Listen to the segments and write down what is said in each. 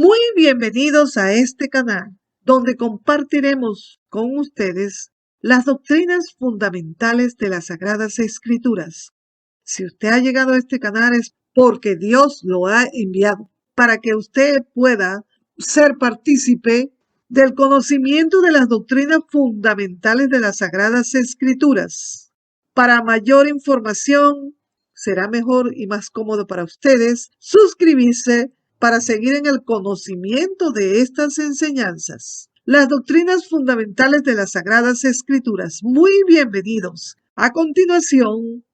Muy bienvenidos a este canal, donde compartiremos con ustedes las doctrinas fundamentales de las Sagradas Escrituras. Si usted ha llegado a este canal es porque Dios lo ha enviado para que usted pueda ser partícipe del conocimiento de las doctrinas fundamentales de las Sagradas Escrituras. Para mayor información, será mejor y más cómodo para ustedes suscribirse para seguir en el conocimiento de estas enseñanzas. Las doctrinas fundamentales de las Sagradas Escrituras. Muy bienvenidos. A continuación,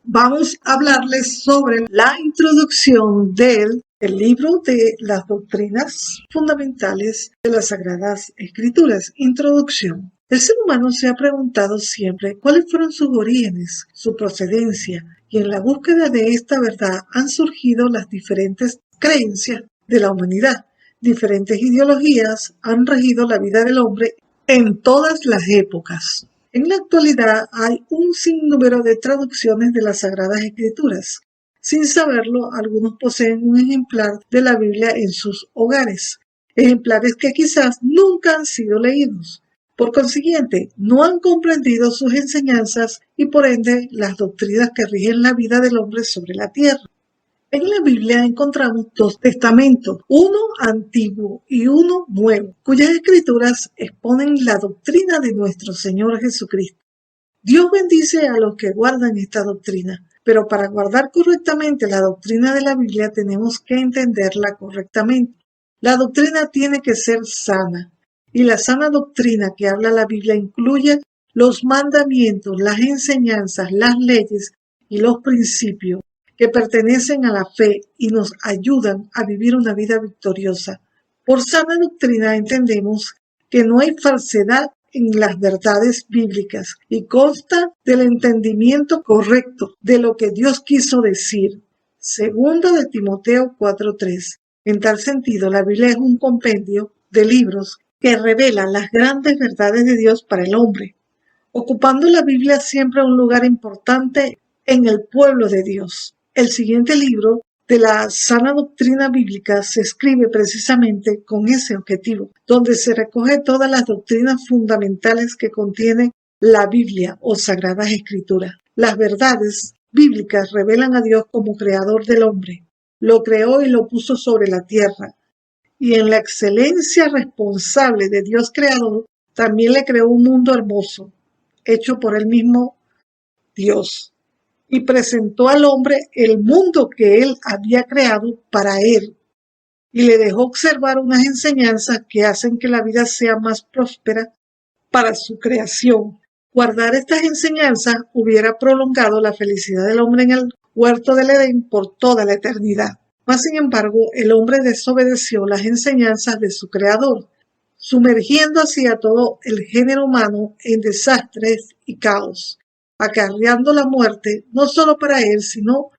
vamos a hablarles sobre la introducción del libro de las doctrinas fundamentales de las Sagradas Escrituras. Introducción. El ser humano se ha preguntado siempre cuáles fueron sus orígenes, su procedencia, y en la búsqueda de esta verdad han surgido las diferentes creencias de la humanidad. Diferentes ideologías han regido la vida del hombre en todas las épocas. En la actualidad hay un sinnúmero de traducciones de las Sagradas Escrituras. Sin saberlo, algunos poseen un ejemplar de la Biblia en sus hogares, ejemplares que quizás nunca han sido leídos. Por consiguiente, no han comprendido sus enseñanzas y por ende las doctrinas que rigen la vida del hombre sobre la tierra. En la Biblia encontramos dos testamentos, uno antiguo y uno nuevo, cuyas escrituras exponen la doctrina de nuestro Señor Jesucristo. Dios bendice a los que guardan esta doctrina, pero para guardar correctamente la doctrina de la Biblia tenemos que entenderla correctamente. La doctrina tiene que ser sana, y la sana doctrina que habla la Biblia incluye los mandamientos, las enseñanzas, las leyes y los principios que pertenecen a la fe y nos ayudan a vivir una vida victoriosa. Por sana doctrina entendemos que no hay falsedad en las verdades bíblicas y consta del entendimiento correcto de lo que Dios quiso decir. Segunda de Timoteo 4:3. En tal sentido, la Biblia es un compendio de libros que revelan las grandes verdades de Dios para el hombre, ocupando la Biblia siempre un lugar importante en el pueblo de Dios. El siguiente libro de la sana doctrina bíblica se escribe precisamente con ese objetivo, donde se recoge todas las doctrinas fundamentales que contiene la Biblia o Sagradas Escrituras. Las verdades bíblicas revelan a Dios como creador del hombre. Lo creó y lo puso sobre la tierra. Y en la excelencia responsable de Dios creador, también le creó un mundo hermoso, hecho por el mismo Dios, y presentó al hombre el mundo que él había creado para él, y le dejó observar unas enseñanzas que hacen que la vida sea más próspera para su creación. Guardar estas enseñanzas hubiera prolongado la felicidad del hombre en el huerto del Edén por toda la eternidad. Mas, sin embargo, el hombre desobedeció las enseñanzas de su creador, sumergiendo así a todo el género humano en desastres y caos, acarreando la muerte no solo para él, sino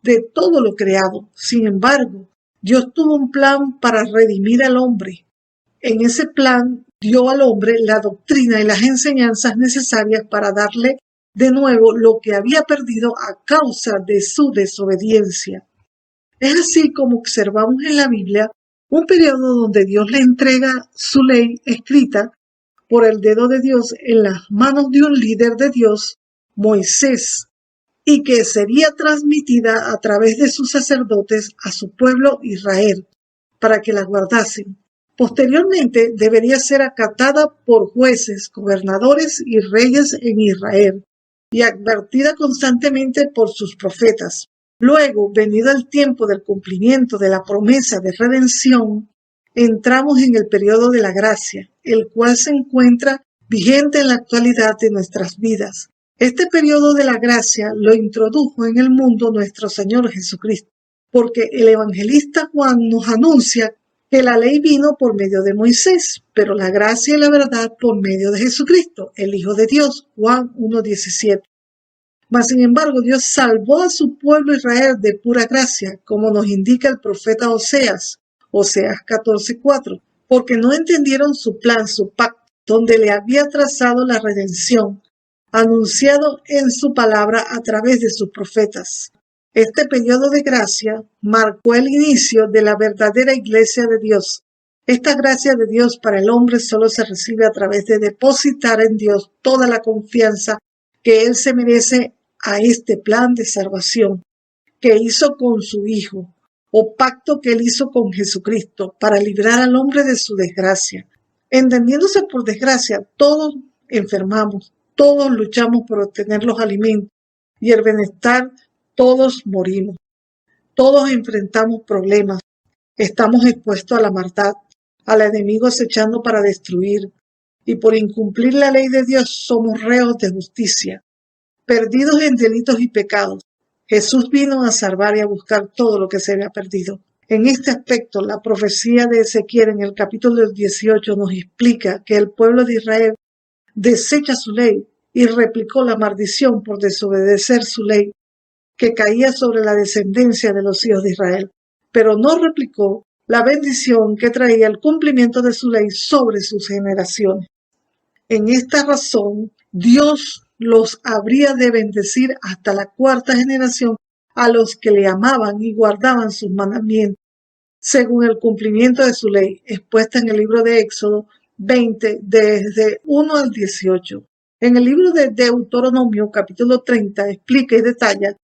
de todo lo creado. Sin embargo, Dios tuvo un plan para redimir al hombre. En ese plan dio al hombre la doctrina y las enseñanzas necesarias para darle de nuevo lo que había perdido a causa de su desobediencia. Es así como observamos en la Biblia un periodo donde Dios le entrega su ley escrita por el dedo de Dios en las manos de un líder de Dios, Moisés, y que sería transmitida a través de sus sacerdotes a su pueblo Israel, para que la guardasen. Posteriormente debería ser acatada por jueces, gobernadores y reyes en Israel, y advertida constantemente por sus profetas. Luego, venido el tiempo del cumplimiento de la promesa de redención, entramos en el periodo de la gracia, el cual se encuentra vigente en la actualidad de nuestras vidas. Este periodo de la gracia lo introdujo en el mundo nuestro Señor Jesucristo, porque el evangelista Juan nos anuncia que la ley vino por medio de Moisés, pero la gracia y la verdad por medio de Jesucristo, el Hijo de Dios, Juan 1:17. Mas, sin embargo, Dios salvó a su pueblo Israel de pura gracia, como nos indica el profeta Oseas 14:4, porque no entendieron su plan, su pacto, donde le había trazado la redención, anunciado en su palabra a través de sus profetas. Este periodo de gracia marcó el inicio de la verdadera iglesia de Dios. Esta gracia de Dios para el hombre solo se recibe a través de depositar en Dios toda la confianza que Él se merece a este plan de salvación que hizo con su Hijo, o pacto que Él hizo con Jesucristo para librar al hombre de su desgracia. Entendiéndose por desgracia, todos enfermamos, todos luchamos por obtener los alimentos y el bienestar, todos morimos, todos enfrentamos problemas, estamos expuestos a la maldad, al enemigo acechando para destruir, y por incumplir la ley de Dios somos reos de justicia, perdidos en delitos y pecados. Jesús vino a salvar y a buscar todo lo que se había perdido. En este aspecto, la profecía de Ezequiel en el capítulo 18 nos explica que el pueblo de Israel desecha su ley y replicó la maldición por desobedecer su ley que caía sobre la descendencia de los hijos de Israel, pero no replicó la bendición que traía el cumplimiento de su ley sobre sus generaciones. En esta razón, Dios los habría de bendecir hasta la cuarta generación a los que le amaban y guardaban sus mandamientos, según el cumplimiento de su ley, expuesta en el libro de Éxodo 20, desde 1 al 18. En el libro de Deuteronomio, capítulo 30, explica y detalla: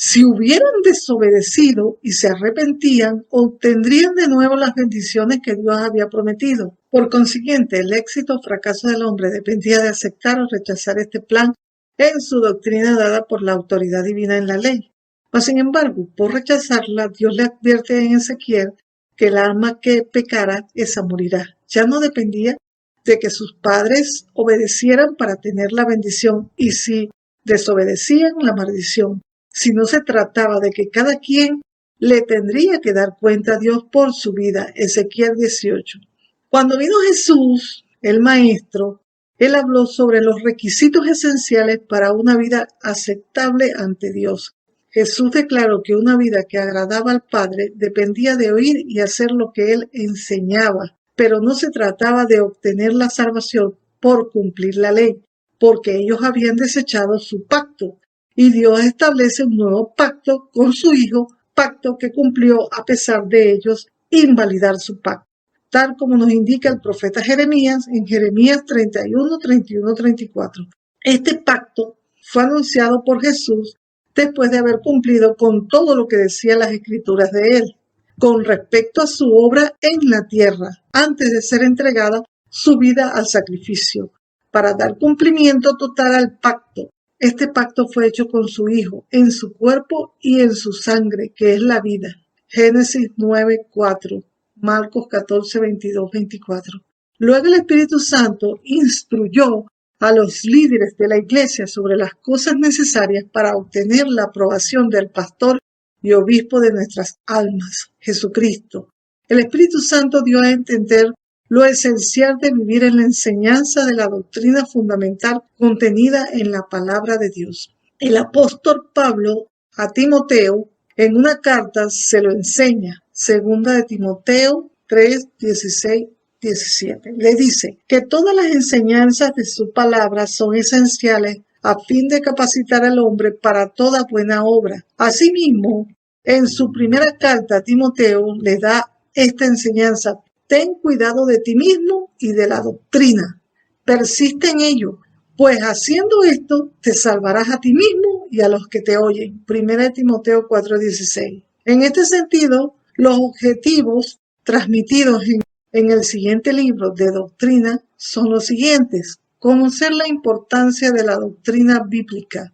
si hubieran desobedecido y se arrepentían, obtendrían de nuevo las bendiciones que Dios había prometido. Por consiguiente, el éxito o fracaso del hombre dependía de aceptar o rechazar este plan en su doctrina dada por la autoridad divina en la ley. Mas, sin embargo, por rechazarla, Dios le advierte en Ezequiel que el alma que pecara, esa morirá. Ya no dependía de que sus padres obedecieran para tener la bendición, y si desobedecían, la maldición. Si no se trataba de que cada quien le tendría que dar cuenta a Dios por su vida. Ezequiel 18. Cuando vino Jesús, el Maestro, Él habló sobre los requisitos esenciales para una vida aceptable ante Dios. Jesús declaró que una vida que agradaba al Padre dependía de oír y hacer lo que Él enseñaba, pero no se trataba de obtener la salvación por cumplir la ley, porque ellos habían desechado su pacto. Y Dios establece un nuevo pacto con su Hijo, pacto que cumplió a pesar de ellos invalidar su pacto, tal como nos indica el profeta Jeremías en Jeremías 31, 31, 34. Este pacto fue anunciado por Jesús después de haber cumplido con todo lo que decían las escrituras de él, con respecto a su obra en la tierra, antes de ser entregada su vida al sacrificio, para dar cumplimiento total al pacto. Este pacto fue hecho con su Hijo, en su cuerpo y en su sangre, que es la vida. Génesis 9, 4, Marcos 14, 22, 24. Luego el Espíritu Santo instruyó a los líderes de la iglesia sobre las cosas necesarias para obtener la aprobación del pastor y obispo de nuestras almas, Jesucristo. El Espíritu Santo dio a entender lo esencial de vivir en la enseñanza de la doctrina fundamental contenida en la palabra de Dios. El apóstol Pablo a Timoteo en una carta se lo enseña, segunda de Timoteo 3, 16, 17. Le dice que todas las enseñanzas de su palabra son esenciales a fin de capacitar al hombre para toda buena obra. Asimismo, en su primera carta a Timoteo le da esta enseñanza: ten cuidado de ti mismo y de la doctrina. Persiste en ello, pues haciendo esto te salvarás a ti mismo y a los que te oyen. 1 Timoteo 4:16. En este sentido, los objetivos transmitidos en el siguiente libro de doctrina son los siguientes: conocer la importancia de la doctrina bíblica,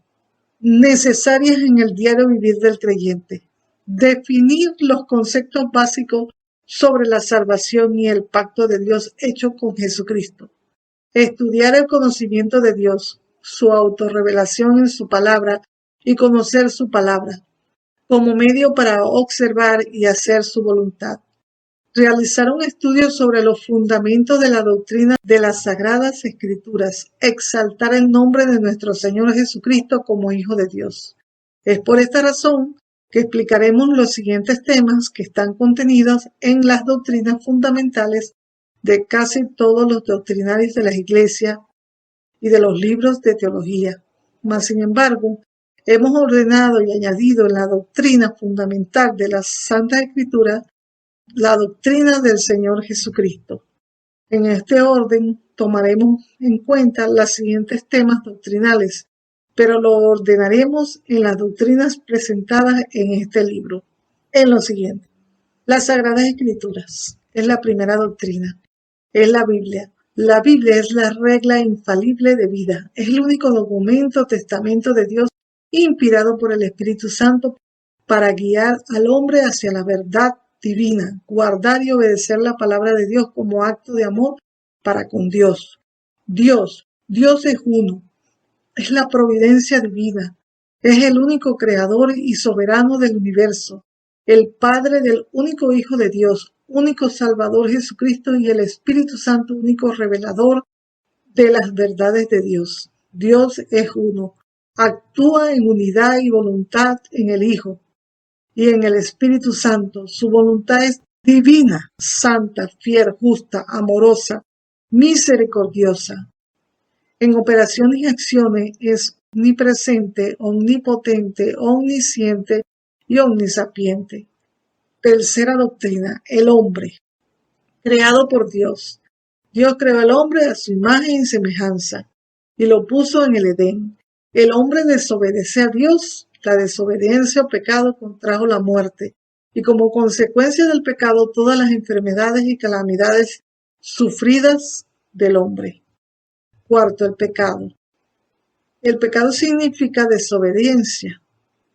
necesarias en el diario vivir del creyente, definir los conceptos básicos sobre la salvación y el pacto de Dios hecho con Jesucristo, estudiar el conocimiento de Dios, su autorrevelación en su palabra y conocer su palabra como medio para observar y hacer su voluntad. Realizar un estudio sobre los fundamentos de la doctrina de las Sagradas Escrituras, exaltar el nombre de nuestro Señor Jesucristo como Hijo de Dios. Es por esta razón que explicaremos los siguientes temas que están contenidos en las doctrinas fundamentales de casi todos los doctrinarios de las iglesias y de los libros de teología. Mas, sin embargo, hemos ordenado y añadido en la doctrina fundamental de las Santas Escrituras la doctrina del Señor Jesucristo. En este orden tomaremos en cuenta los siguientes temas doctrinales, pero lo ordenaremos en las doctrinas presentadas en este libro. En lo siguiente, las Sagradas Escrituras es la primera doctrina, es la Biblia. La Biblia es la regla infalible de vida, es el único documento, testamento de Dios inspirado por el Espíritu Santo para guiar al hombre hacia la verdad divina, guardar y obedecer la palabra de Dios como acto de amor para con Dios. Dios es uno, es la providencia divina, es el único creador y soberano del universo, el Padre del único Hijo de Dios, único Salvador Jesucristo y el Espíritu Santo, único revelador de las verdades de Dios. Dios es uno, actúa en unidad y voluntad en el Hijo y en el Espíritu Santo. Su voluntad es divina, santa, fiel, justa, amorosa, misericordiosa. En operaciones y acciones es omnipresente, omnipotente, omnisciente y omnisapiente. Tercera doctrina, el hombre, creado por Dios. Dios creó al hombre a su imagen y semejanza y lo puso en el Edén. El hombre desobedeció a Dios. La desobediencia o pecado contrajo la muerte y como consecuencia del pecado todas las enfermedades y calamidades sufridas del hombre. Cuarto, el pecado. El pecado significa desobediencia.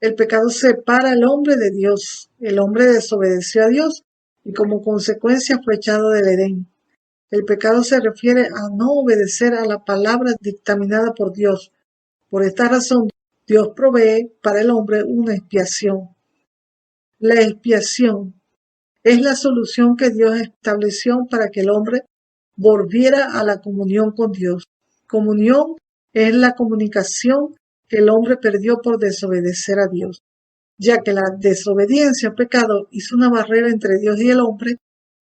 El pecado separa al hombre de Dios. El hombre desobedeció a Dios y como consecuencia fue echado del Edén. El pecado se refiere a no obedecer a la palabra dictaminada por Dios. Por esta razón, Dios provee para el hombre una expiación. La expiación es la solución que Dios estableció para que el hombre volviera a la comunión con Dios. Comunión es la comunicación que el hombre perdió por desobedecer a Dios. Ya que la desobediencia o pecado hizo una barrera entre Dios y el hombre,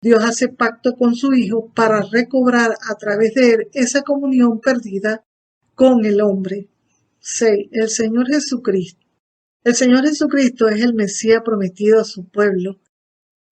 Dios hace pacto con su Hijo para recobrar a través de él esa comunión perdida con el hombre. 6. El Señor Jesucristo. El Señor Jesucristo es el Mesías prometido a su pueblo,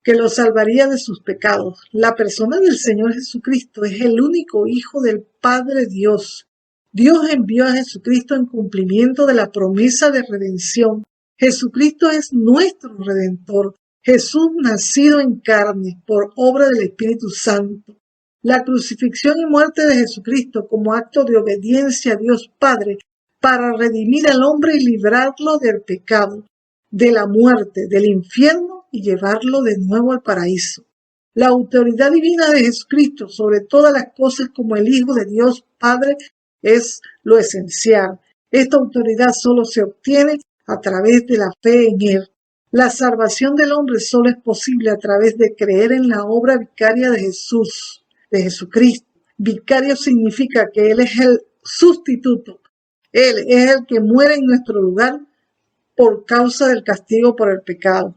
que lo salvaría de sus pecados. La persona del Señor Jesucristo es el único Hijo del Padre Dios. Dios envió a Jesucristo en cumplimiento de la promesa de redención. Jesucristo es nuestro Redentor. Jesús nacido en carne por obra del Espíritu Santo. La crucifixión y muerte de Jesucristo como acto de obediencia a Dios Padre para redimir al hombre y librarlo del pecado, de la muerte, del infierno y llevarlo de nuevo al paraíso. La autoridad divina de Jesucristo sobre todas las cosas como el Hijo de Dios Padre es lo esencial. Esta autoridad solo se obtiene a través de la fe en Él. La salvación del hombre solo es posible a través de creer en la obra vicaria de Jesús, de Jesucristo. Vicario significa que Él es el sustituto. Él es el que muere en nuestro lugar por causa del castigo por el pecado.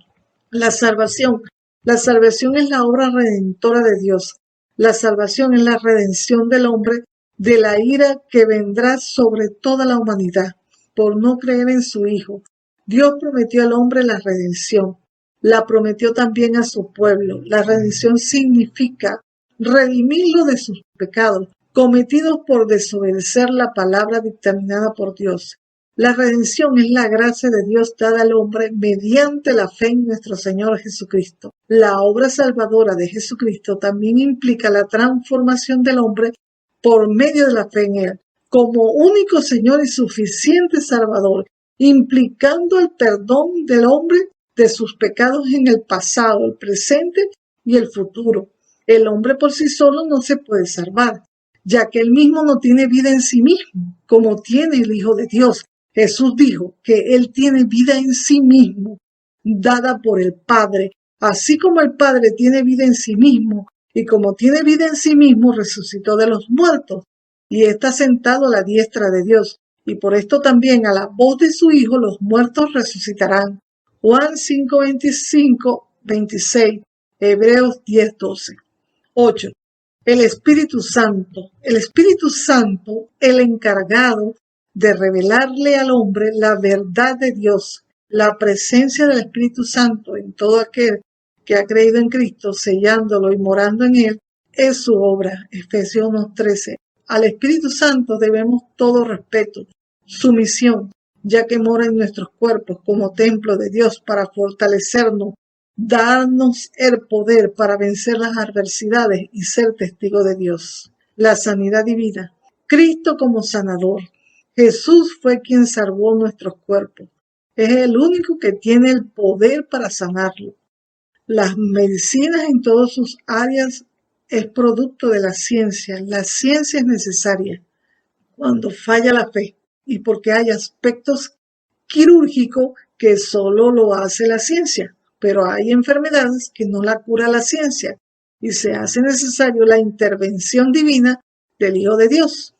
La salvación es la obra redentora de Dios. La salvación es la redención del hombre de la ira que vendrá sobre toda la humanidad por no creer en su Hijo. Dios prometió al hombre la redención. La prometió también a su pueblo. La redención significa redimirlo de sus pecados cometidos por desobedecer la palabra dictaminada por Dios. La redención es la gracia de Dios dada al hombre mediante la fe en nuestro Señor Jesucristo. La obra salvadora de Jesucristo también implica la transformación del hombre por medio de la fe en Él, como único Señor y suficiente Salvador, implicando el perdón del hombre de sus pecados en el pasado, el presente y el futuro. El hombre por sí solo no se puede salvar, ya que él mismo no tiene vida en sí mismo, como tiene el Hijo de Dios. Jesús dijo que Él tiene vida en sí mismo, dada por el Padre, así como el Padre tiene vida en sí mismo, y como tiene vida en sí mismo, resucitó de los muertos, y está sentado a la diestra de Dios, y por esto también a la voz de su Hijo los muertos resucitarán. Juan 5, 25, 26, Hebreos 10, 12. 8. El Espíritu Santo, el encargado de revelarle al hombre la verdad de Dios, la presencia del Espíritu Santo en todo aquel que ha creído en Cristo, sellándolo y morando en él, es su obra. Efesios 1:13. Al Espíritu Santo debemos todo respeto, sumisión, ya que mora en nuestros cuerpos como templo de Dios para fortalecernos, darnos el poder para vencer las adversidades y ser testigo de Dios. La sanidad divina. Cristo como sanador. Jesús fue quien salvó nuestros cuerpos. Es el único que tiene el poder para sanarlo. Las medicinas en todas sus áreas es producto de la ciencia. La ciencia es necesaria cuando falla la fe y porque hay aspectos quirúrgicos que solo lo hace la ciencia, pero hay enfermedades que no la cura la ciencia y se hace necesario la intervención divina del Hijo de Dios.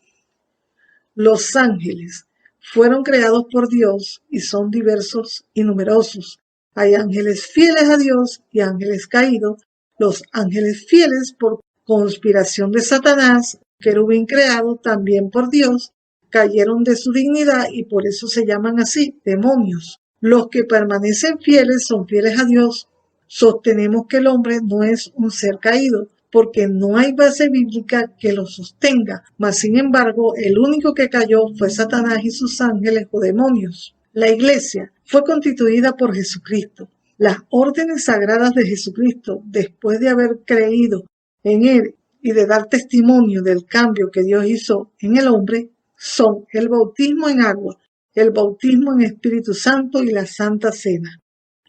Los ángeles fueron creados por Dios y son diversos y numerosos. Hay ángeles fieles a Dios y ángeles caídos. Los ángeles fieles por conspiración de Satanás, querubín creado también por Dios, cayeron de su dignidad y por eso se llaman así, demonios. Los que permanecen fieles son fieles a Dios. Sostenemos que el hombre no es un ser caído, porque no hay base bíblica que lo sostenga, mas sin embargo el único que cayó fue Satanás y sus ángeles o demonios. La iglesia fue constituida por Jesucristo. Las órdenes sagradas de Jesucristo, después de haber creído en él y de dar testimonio del cambio que Dios hizo en el hombre, son el bautismo en agua, el bautismo en Espíritu Santo y la Santa Cena.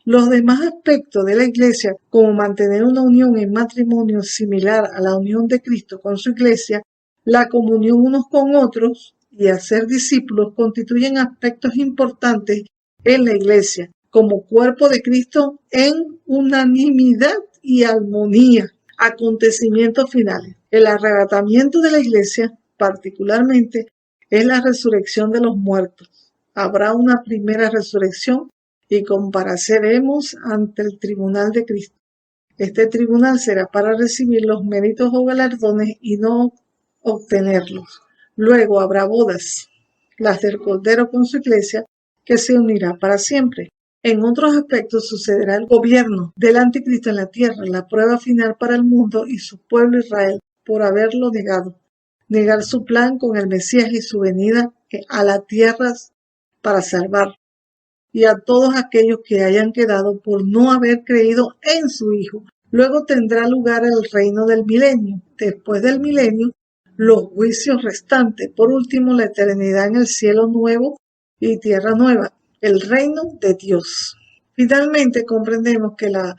Los demás aspectos de la iglesia, como mantener una unión en matrimonio similar a la unión de Cristo con su iglesia, la comunión unos con otros y hacer discípulos, constituyen aspectos importantes en la iglesia, como cuerpo de Cristo en unanimidad y armonía. Acontecimientos finales. El arrebatamiento de la iglesia, particularmente, es la resurrección de los muertos. Habrá una primera resurrección y compareceremos ante el tribunal de Cristo. Este tribunal será para recibir los méritos o galardones y no obtenerlos. Luego habrá bodas, las del Cordero con su iglesia, que se unirá para siempre. En otros aspectos sucederá el gobierno del anticristo en la tierra, la prueba final para el mundo y su pueblo Israel por haberlo negado. Negar su plan con el Mesías y su venida a la tierra para salvar. Y a todos aquellos que hayan quedado por no haber creído en su Hijo. Luego tendrá lugar el reino del milenio. Después del milenio, los juicios restantes. Por último, la eternidad en el cielo nuevo y tierra nueva, el reino de Dios. Finalmente, comprendemos que la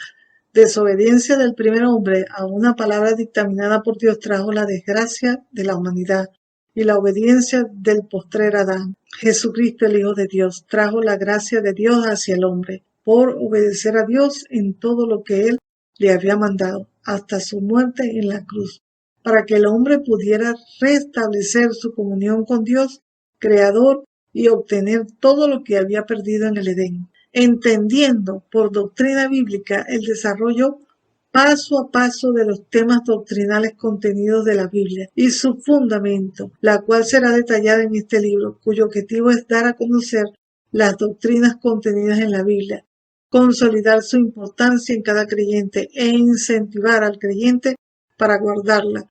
desobediencia del primer hombre a una palabra dictaminada por Dios trajo la desgracia de la humanidad y la obediencia del postrer Adán. Jesucristo, el Hijo de Dios, trajo la gracia de Dios hacia el hombre por obedecer a Dios en todo lo que él le había mandado, hasta su muerte en la cruz, para que el hombre pudiera restablecer su comunión con Dios, Creador, y obtener todo lo que había perdido en el Edén, entendiendo por doctrina bíblica el desarrollo paso a paso de los temas doctrinales contenidos de la Biblia y su fundamento, la cual será detallada en este libro, cuyo objetivo es dar a conocer las doctrinas contenidas en la Biblia, consolidar su importancia en cada creyente e incentivar al creyente para guardarla.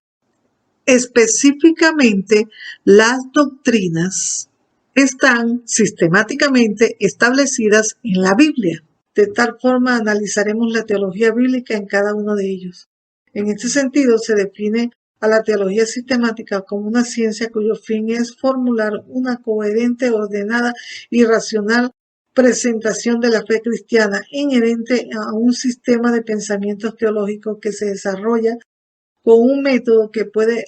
Específicamente, las doctrinas están sistemáticamente establecidas en la Biblia. De tal forma analizaremos la teología bíblica en cada uno de ellos. En este sentido, se define a la teología sistemática como una ciencia cuyo fin es formular una coherente, ordenada y racional presentación de la fe cristiana inherente a un sistema de pensamientos teológicos que se desarrolla con un método que puede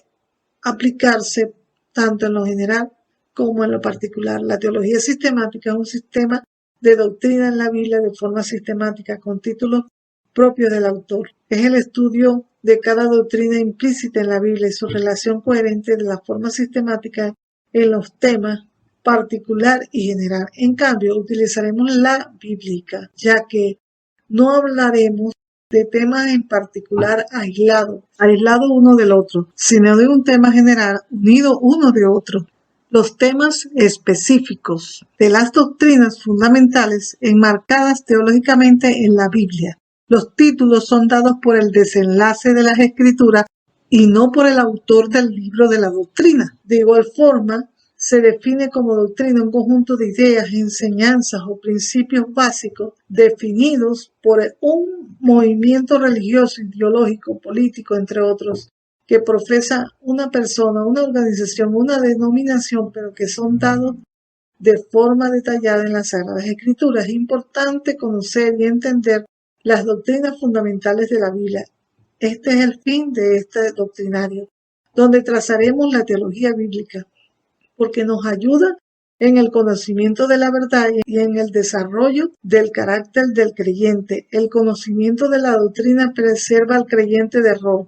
aplicarse tanto en lo general como en lo particular. La teología sistemática es un sistema de doctrina en la Biblia de forma sistemática con títulos propios del autor. Es el estudio de cada doctrina implícita en la Biblia y su relación coherente de la forma sistemática en los temas particular y general. En cambio, utilizaremos la bíblica, ya que no hablaremos de temas en particular aislado uno del otro, sino de un tema general unido uno de otro. Los temas específicos de las doctrinas fundamentales enmarcadas teológicamente en la Biblia. Los títulos son dados por el desenlace de las Escrituras y no por el autor del libro de la doctrina. De igual forma, se define como doctrina un conjunto de ideas, enseñanzas o principios básicos definidos por un movimiento religioso, ideológico, político, entre otros, que profesa una persona, una organización, una denominación, pero que son dados de forma detallada en las Sagradas Escrituras. Es importante conocer y entender las doctrinas fundamentales de la Biblia. Este es el fin de este doctrinario, donde trazaremos la teología bíblica, porque nos ayuda en el conocimiento de la verdad y en el desarrollo del carácter del creyente. El conocimiento de la doctrina preserva al creyente de error.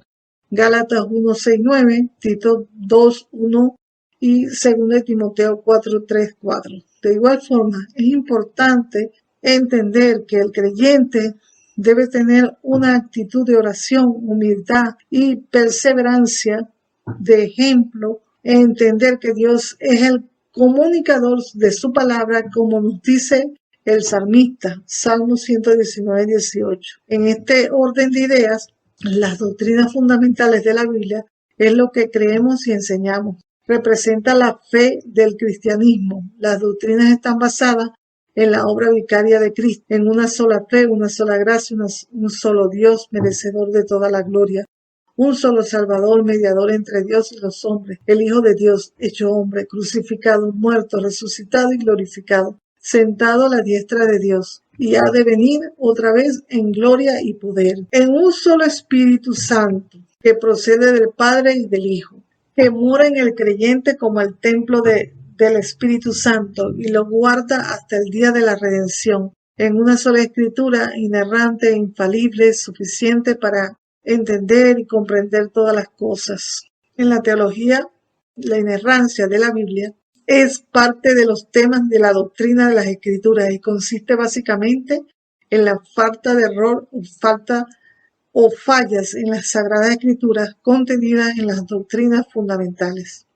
Gálatas 1:6-9, Tito 2:1 y 2 Timoteo 4:3-4. De igual forma, es importante entender que el creyente debe tener una actitud de oración, humildad y perseverancia de ejemplo, entender que Dios es el comunicador de su palabra, como nos dice el salmista, Salmo 119:18. En este orden de ideas, las doctrinas fundamentales de la Biblia es lo que creemos y enseñamos. Representa la fe del cristianismo. Las doctrinas están basadas en la obra vicaria de Cristo, en una sola fe, una sola gracia, un solo Dios merecedor de toda la gloria. Un solo Salvador, mediador entre Dios y los hombres, el Hijo de Dios, hecho hombre, crucificado, muerto, resucitado y glorificado, sentado a la diestra de Dios, y ha de venir otra vez en gloria y poder, en un solo Espíritu Santo, que procede del Padre y del Hijo, que mora en el creyente como el templo del Espíritu Santo y lo guarda hasta el día de la redención, en una sola escritura, inerrante e infalible, suficiente para entender y comprender todas las cosas. En la teología, la inerrancia de la Biblia es parte de los temas de la doctrina de las Escrituras y consiste básicamente en la falta de error o fallas en las Sagradas Escrituras contenidas en las doctrinas fundamentales.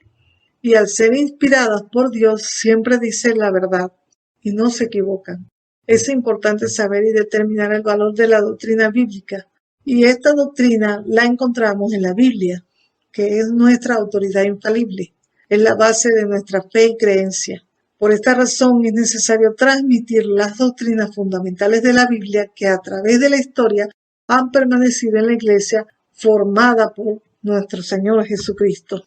Y al ser inspiradas por Dios, siempre dicen la verdad y no se equivocan. Es importante saber y determinar el valor de la doctrina bíblica. Y esta doctrina la encontramos en la Biblia, que es nuestra autoridad infalible. Es la base de nuestra fe y creencia. Por esta razón es necesario transmitir las doctrinas fundamentales de la Biblia que a través de la historia han permanecido en la Iglesia formada por nuestro Señor Jesucristo.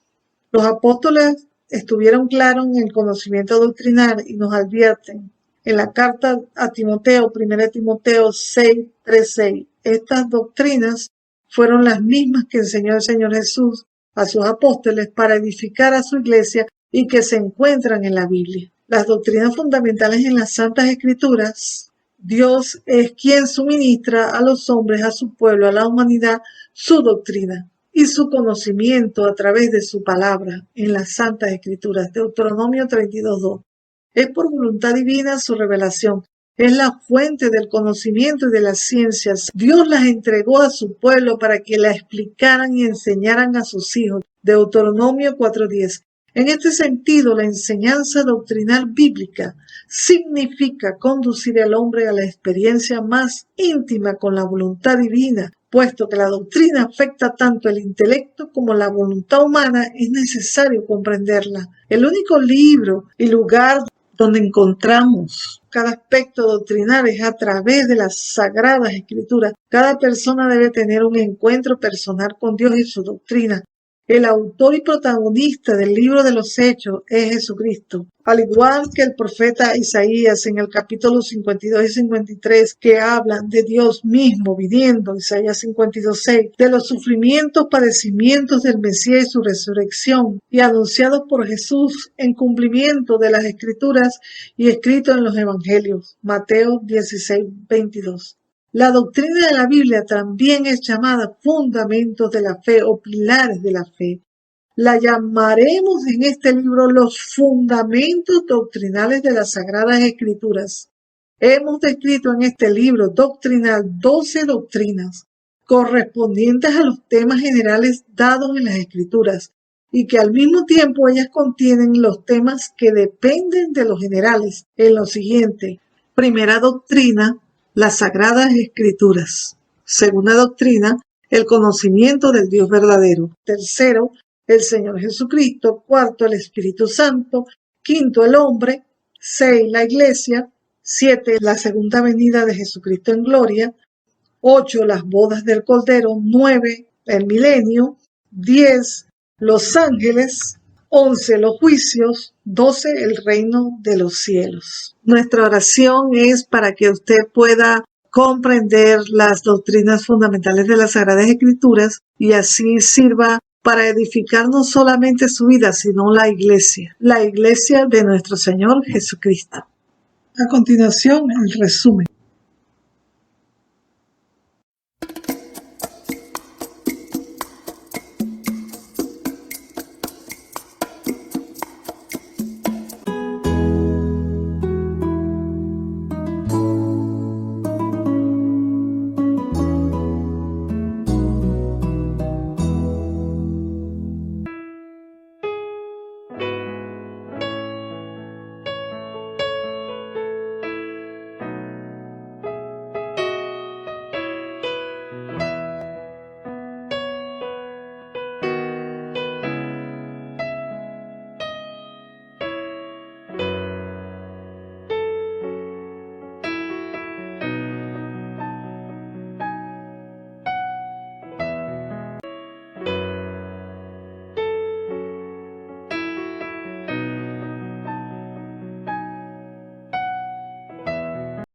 Los apóstoles estuvieron claros en el conocimiento doctrinal y nos advierten en la carta a Timoteo, 1 Timoteo 6:3-6. Estas doctrinas fueron las mismas que enseñó el Señor Jesús a sus apóstoles para edificar a su iglesia y que se encuentran en la Biblia. Las doctrinas fundamentales en las Santas Escrituras, Dios es quien suministra a los hombres, a su pueblo, a la humanidad, su doctrina y su conocimiento a través de su palabra en las Santas Escrituras. Deuteronomio 32:2. Es por voluntad divina su revelación. Es la fuente del conocimiento y de las ciencias. Dios las entregó a su pueblo para que la explicaran y enseñaran a sus hijos. Deuteronomio 4:10. En este sentido, la enseñanza doctrinal bíblica significa conducir al hombre a la experiencia más íntima con la voluntad divina. Puesto que la doctrina afecta tanto el intelecto como la voluntad humana, es necesario comprenderla. El único libro y lugar donde encontramos cada aspecto doctrinal es a través de las Sagradas Escrituras. Cada persona debe tener un encuentro personal con Dios y su doctrina. El autor y protagonista del libro de los Hechos es Jesucristo. Al igual que el profeta Isaías en el capítulo 52 y 53, que hablan de Dios mismo viniendo, Isaías 52:6, de los sufrimientos, padecimientos del Mesías y su resurrección, y anunciados por Jesús en cumplimiento de las Escrituras y escritos en los Evangelios, Mateo 16:22. La doctrina de la Biblia también es llamada fundamentos de la fe o pilares de la fe. La llamaremos en este libro los fundamentos doctrinales de las Sagradas Escrituras. Hemos descrito en este libro doctrinal 12 doctrinas correspondientes a los temas generales dados en las Escrituras y que al mismo tiempo ellas contienen los temas que dependen de los generales en lo siguiente. Primera doctrina, las Sagradas Escrituras. Segunda doctrina, el conocimiento del Dios verdadero. Tercero, el Señor Jesucristo. Cuarto, el Espíritu Santo. Quinto, el hombre. 6, la iglesia. 7, la segunda venida de Jesucristo en gloria. 8, las bodas del Cordero. 9, el milenio. 10, los ángeles. 11, los juicios. 12, el reino de los cielos. Nuestra oración es para que usted pueda comprender las doctrinas fundamentales de las Sagradas Escrituras y así sirva para edificar no solamente su vida, sino la iglesia de nuestro Señor Jesucristo. A continuación, el resumen.